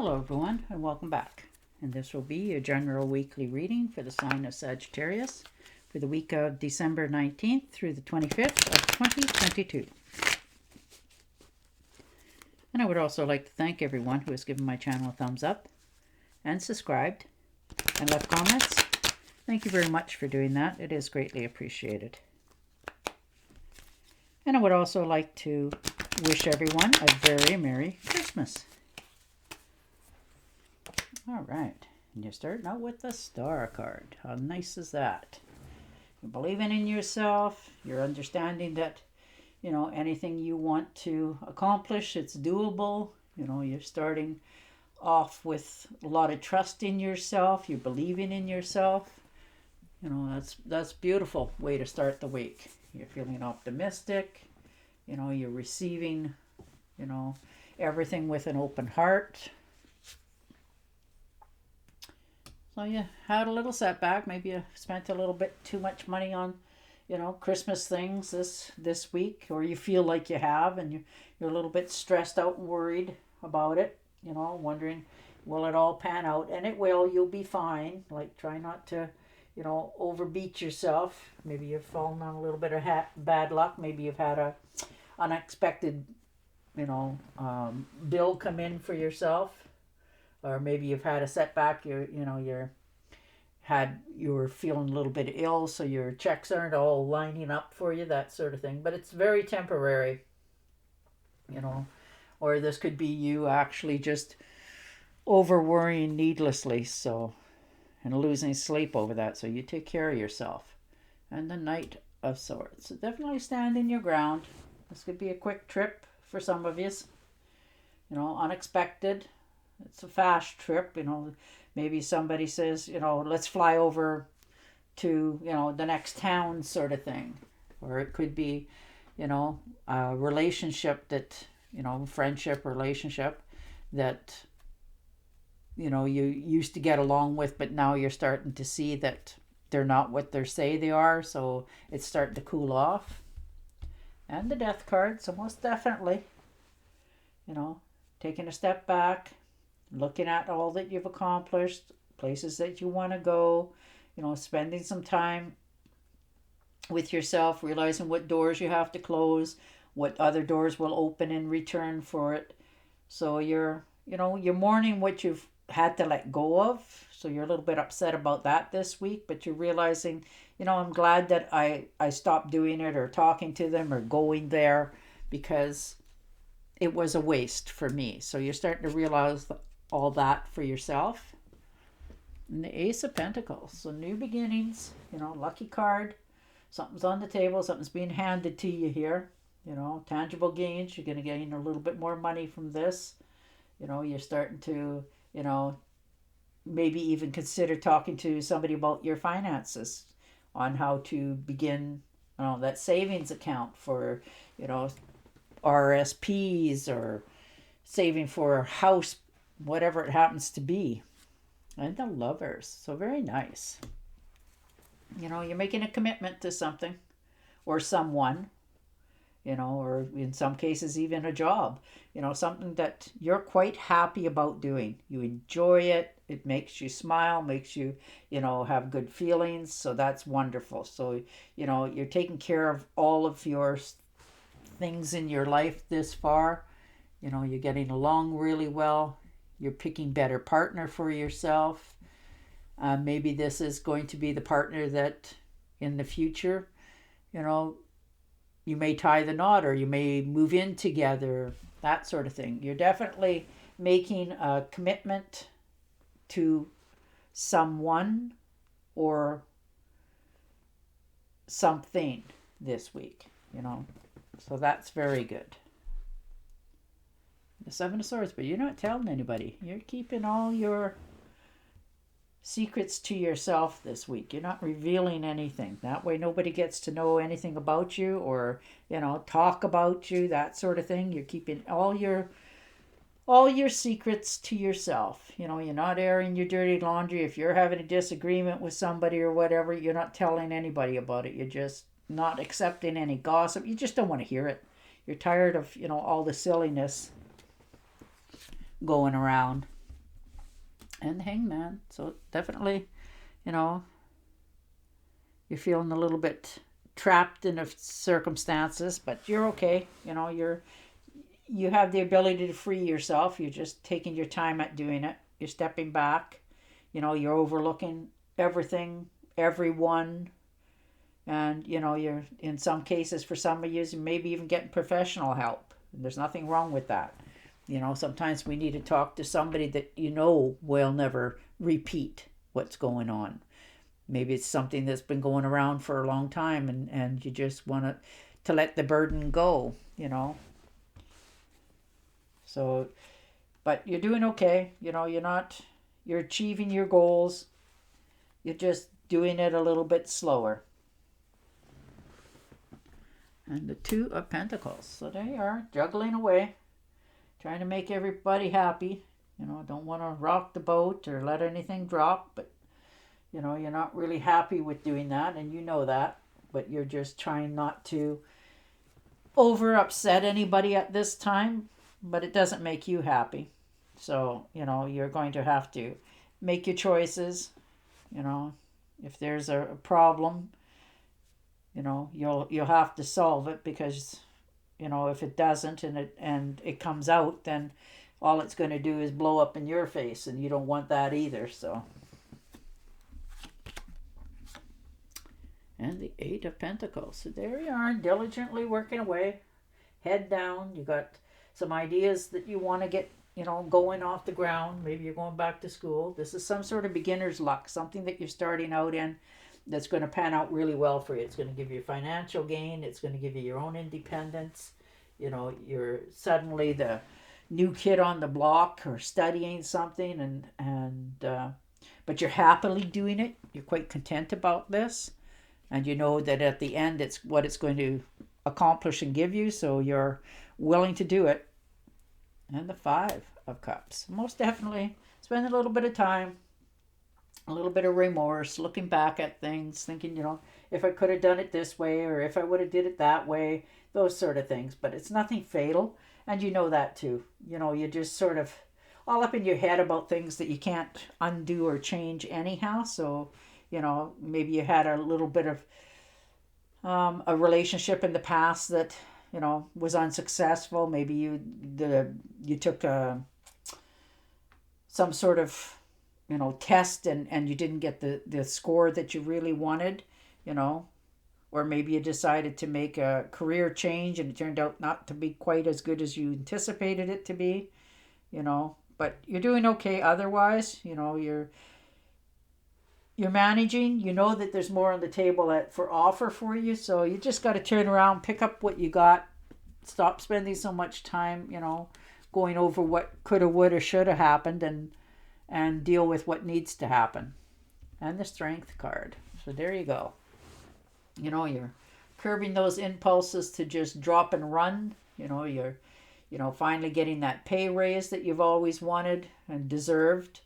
Hello everyone and welcome back. And this will be your general weekly reading for the sign of Sagittarius for the week of December 19th through the 25th of 2022. And I would also like to thank everyone who has given my channel a thumbs up and subscribed and left comments. Thank you very much for doing that. It is greatly appreciated. And I would also like to wish everyone a very Merry Christmas. All right, and you're starting out with the Star card. How nice is that? You're believing in yourself. You're understanding that, anything you want to accomplish, it's doable. You're starting off with a lot of trust in yourself. You're believing in yourself. That's beautiful way to start the week. You're feeling optimistic. You're receiving, everything with an open heart. So you had a little setback. Maybe you spent a little bit too much money on, Christmas things this week, or you feel like you have, and you're a little bit stressed out and worried about it. Wondering, will it all pan out? And it will. You'll be fine. Like, try not to, overbeat yourself. Maybe you've fallen on a little bit of bad luck. Maybe you've had a unexpected, bill come in for yourself. Or maybe you've had a setback. You were feeling a little bit ill, so your checks aren't all lining up for you, that sort of thing. But it's very temporary, Or this could be you actually just over worrying needlessly, and losing sleep over that. So you take care of yourself. And the Knight of Swords. So definitely standing your ground. This could be a quick trip for some of you. Unexpected. It's a fast trip, maybe somebody says, let's fly over to, the next town sort of thing. Or it could be, a relationship that, friendship, relationship that, you used to get along with, but now you're starting to see that they're not what they say they are. So it's starting to cool off. And the Death card, so most definitely, taking a step back, looking at all that you've accomplished, places that you want to go, spending some time with yourself, realizing what doors you have to close, what other doors will open in return for it. So you're mourning what you've had to let go of. So you're a little bit upset about that this week, but you're realizing, I'm glad that I stopped doing it or talking to them or going there because it was a waste for me. So you're starting to realize all that for yourself. And the Ace of Pentacles. So new beginnings, lucky card. Something's on the table. Something's being handed to you here. Tangible gains. You're going to gain a little bit more money from this. You're starting to, maybe even consider talking to somebody about your finances on how to begin that savings account for, RSPs or saving for a house, whatever it happens to be. And the Lovers. So very nice. You're making a commitment to something or someone, or in some cases even a job, something that you're quite happy about doing. You enjoy it. It makes you smile, makes you, have good feelings. So that's wonderful. So, you're taking care of all of your things in your life this far. You're getting along really well. You're picking better partner for yourself. Maybe this is going to be the partner that in the future, you may tie the knot or you may move in together, that sort of thing. You're definitely making a commitment to someone or something this week, So that's very good. The Seven of Swords, but you're not telling anybody. You're keeping all your secrets to yourself this week. You're not revealing anything. That way nobody gets to know anything about you or, talk about you, that sort of thing. You're keeping all your secrets to yourself. You're not airing your dirty laundry. If you're having a disagreement with somebody or whatever, you're not telling anybody about it. You're just not accepting any gossip. You just don't want to hear it. You're tired of, all the silliness going around. and the Hangman. So definitely, you know, you're feeling a little bit trapped in the circumstances, but you're okay. You have the ability to free yourself. You're just taking your time at doing it. You're stepping back. You're overlooking everything, everyone, and you're, in some cases, for some of you, maybe even getting professional help. There's nothing wrong with that. Sometimes we need to talk to somebody that will never repeat what's going on. Maybe it's something that's been going around for a long time, and you just want to let the burden go. So, but you're doing okay. You're achieving your goals. You're just doing it a little bit slower. And the Two of Pentacles. So there you are, juggling away, trying to make everybody happy. Don't want to rock the boat or let anything drop, but you're not really happy with doing that, and you know that, but you're just trying not to over upset anybody at this time, but it doesn't make you happy. So, you're going to have to make your choices. If there's a problem, you'll have to solve it, because if it doesn't and it comes out, then all it's going to do is blow up in your face, and you don't want that either. So, and the Eight of Pentacles. So there you are, diligently working away, head down. You got some ideas that you want to get going off the ground. Maybe you're going back to school. This is some sort of beginner's luck, something that you're starting out in that's going to pan out really well for you. It's going to give you financial gain. It's going to give you your own independence. You're suddenly the new kid on the block, or studying something, but you're happily doing it. You're quite content about this, and you know that at the end it's what it's going to accomplish and give you, so you're willing to do it. And the Five of Cups. Most definitely spend a little bit of time, a little bit of remorse, looking back at things, thinking, if I could have done it this way, or if I would have did it that way, those sort of things. But it's nothing fatal, and you know that too. You're just sort of all up in your head about things that you can't undo or change anyhow. So, maybe you had a little bit of a relationship in the past that was unsuccessful. Maybe you took some sort of test, and you didn't get the score that you really wanted, or maybe you decided to make a career change and it turned out not to be quite as good as you anticipated it to be, but you're doing okay otherwise. You're managing. That there's more on the table for offer for you, so you just got to turn around, pick up what you got, stop spending so much time going over what coulda, woulda, shoulda happened, and deal with what needs to happen. And the Strength card. So there you go. You're curbing those impulses to just drop and run. You're finally getting that pay raise that you've always wanted and deserved.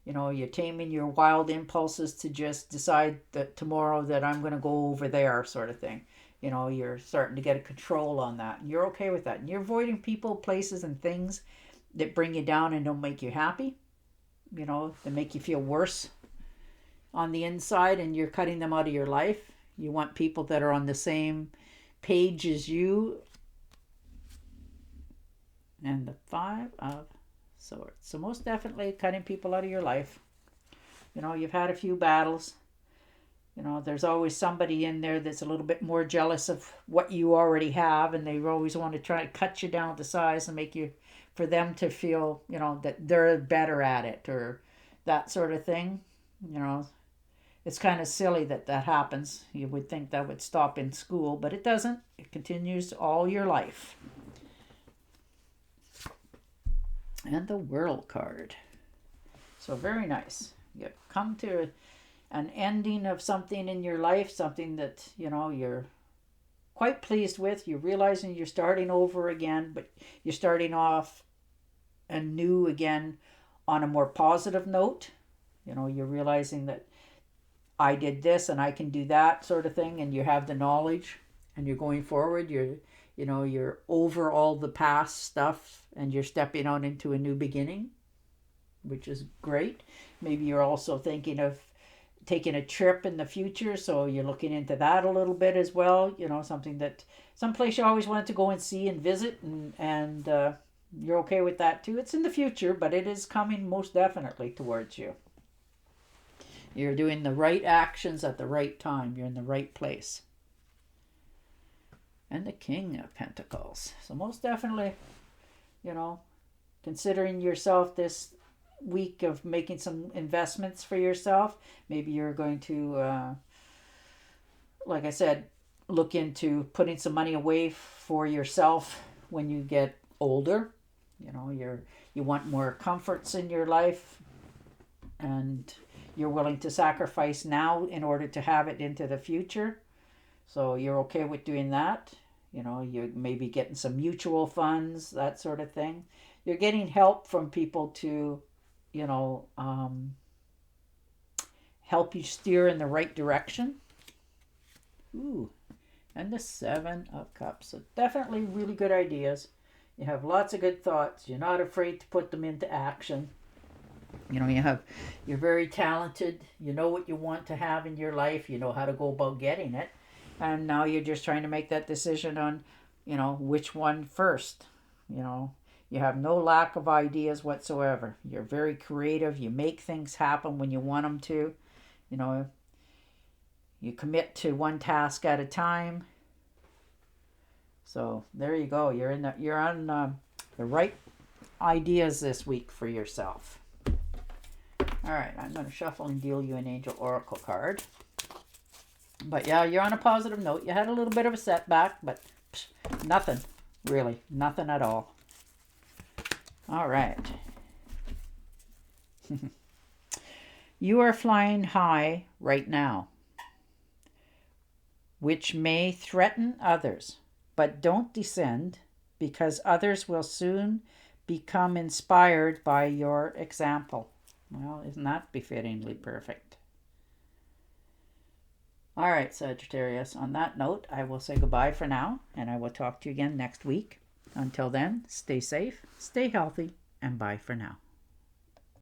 You're taming your wild impulses to just decide that tomorrow that I'm going to go over there, sort of thing. You're starting to get a control on that. And you're okay with that. And you're avoiding people, places, and things that bring you down and don't make you happy. That make you feel worse on the inside, and you're cutting them out of your life. You want people that are on the same page as you. And the Five of Swords. So most definitely cutting people out of your life. You've had a few battles. There's always somebody in there that's a little bit more jealous of what you already have, and they always want to try to cut you down to size and make you, for them to feel, that they're better at it, or that sort of thing. It's kind of silly that happens. You would think that would stop in school, but it doesn't. It continues all your life. And the World card. So very nice. You come to an ending of something in your life, something that, you're quite pleased with. You're realizing you're starting over again, but you're starting off anew again on a more positive note. You're realizing that I did this and I can do that, sort of thing, and you have the knowledge, and you're going forward. You're over all the past stuff, and you're stepping out into a new beginning. which is great. Maybe you're also thinking of taking a trip in the future, so you're looking into that a little bit as well. You know, something that someplace you always wanted to go and see and visit, and you're okay with that too. It's in the future, but it is coming most definitely towards you. You're doing the right actions at the right time. You're in the right place. And the King of Pentacles. So most definitely, you know, considering yourself this week of making some investments for yourself. Maybe you're going to, like I said, look into putting some money away for yourself when you get older. You know, you want more comforts in your life, and you're willing to sacrifice now in order to have it into the future. So you're okay with doing that. You know, you're maybe getting some mutual funds, that sort of thing. You're getting help from people to, you know, help you steer in the right direction. Ooh, and the Seven of Cups. So definitely really good ideas. You have lots of good thoughts. You're not afraid to put them into action. You know, you're very talented. You know what you want to have in your life. You know how to go about getting it. And now you're just trying to make that decision on, you know, which one first. You know, you have no lack of ideas whatsoever. You're very creative. You make things happen when you want them to. You know, you commit to one task at a time. So there you go. You're on the right ideas this week for yourself. All right, I'm going to shuffle and deal you an Angel Oracle card. But yeah, you're on a positive note. You had a little bit of a setback, but nothing, really, nothing at all. All right. You are flying high right now, which may threaten others, but don't descend, because others will soon become inspired by your example. Well, isn't that befittingly perfect? All right, Sagittarius, on that note, I will say goodbye for now, and I will talk to you again next week. Until then, stay safe, stay healthy, and bye for now.